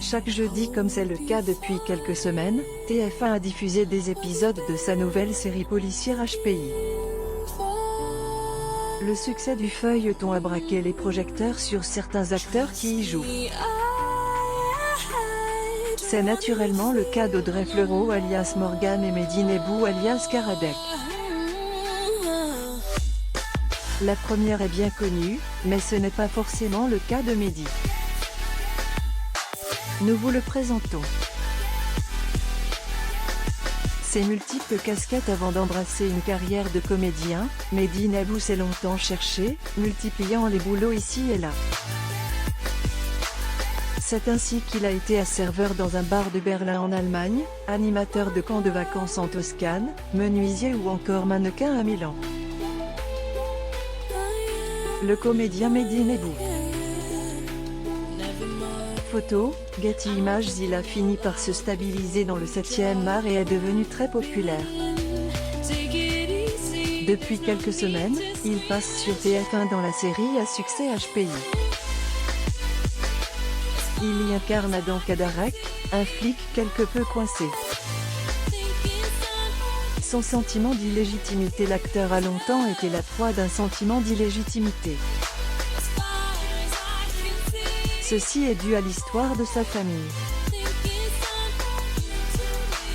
Chaque jeudi, comme c'est le cas depuis quelques semaines, TF1 a diffusé des épisodes de sa nouvelle série policière HPI. Le succès du feuilleton a braqué les projecteurs sur certains acteurs qui y jouent. C'est naturellement le cas d'Audrey Fleurot alias Morgane et Mehdi Nebou alias Karadec. La première est bien connue, mais ce n'est pas forcément le cas de Mehdi. Nous vous le présentons. Ses multiples casquettes avant d'embrasser une carrière de comédien, Mehdi Nebou s'est longtemps cherché, multipliant les boulots ici et là. C'est ainsi qu'il a été serveur dans un bar de Berlin en Allemagne, animateur de camps de vacances en Toscane, menuisier ou encore mannequin à Milan. Le comédien Mehdi Nebou. Photo, Getty Images. Il a fini par se stabiliser dans le 7e art et est devenu très populaire. Depuis quelques semaines, il passe sur TF1 dans la série à succès HPI. Il y incarne Adam Kadarek, un flic quelque peu coincé. Son sentiment d'illégitimité. L'acteur a longtemps été la proie d'un sentiment d'illégitimité. Ceci est dû à l'histoire de sa famille.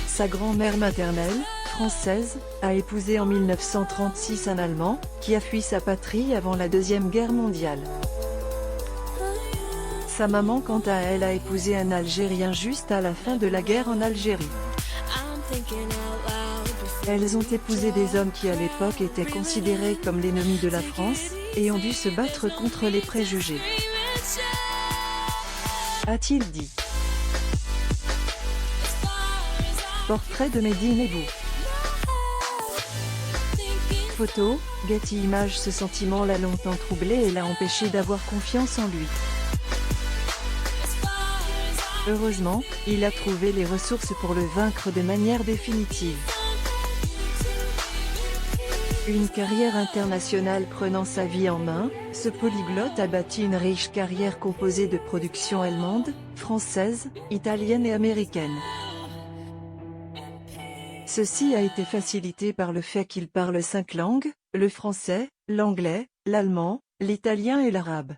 Sa grand-mère maternelle, française, a épousé en 1936 un Allemand, qui a fui sa patrie avant la Deuxième Guerre mondiale. Sa maman quant à elle a épousé un Algérien juste à la fin de la guerre en Algérie. Elles ont épousé des hommes qui à l'époque étaient considérés comme l'ennemi de la France, et ont dû se battre contre les préjugés. A-t-il dit. Portrait de Mehdi Nebou. Photo, Getty Images. Ce sentiment l'a longtemps troublé et l'a empêché d'avoir confiance en lui. Heureusement, il a trouvé les ressources pour le vaincre de manière définitive. Une carrière internationale prenant sa vie en main, ce polyglotte a bâti une riche carrière composée de productions allemandes, françaises, italiennes et américaines. Ceci a été facilité par le fait qu'il parle 5 langues, le français, l'anglais, l'allemand, l'italien et l'arabe.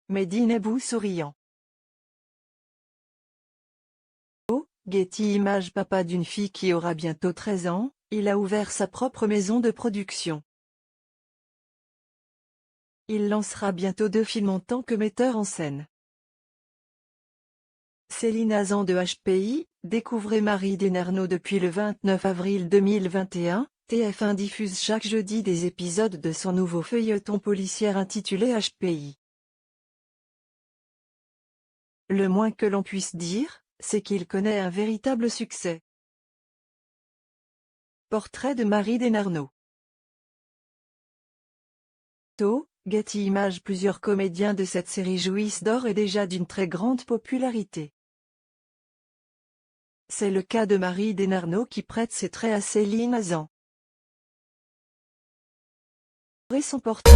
Mehdi Nebou souriant. Getty Images. Papa d'une fille qui aura bientôt 13 ans, il a ouvert sa propre maison de production. Il lancera bientôt 2 films en tant que metteur en scène. Céline Hazan de HPI, découvrez Marie Desnarnaud. Depuis le 29 avril 2021, TF1 diffuse chaque jeudi des épisodes de son nouveau feuilleton policière intitulé HPI. Le moins que l'on puisse dire, c'est qu'il connaît un véritable succès. Portrait de Marie Desnarnaud. Getty Images. Plusieurs comédiens de cette série jouissent d'ores et déjà d'une très grande popularité. C'est le cas de Marie Desnarnaud qui prête ses traits à Céline Hazan. Et son portrait.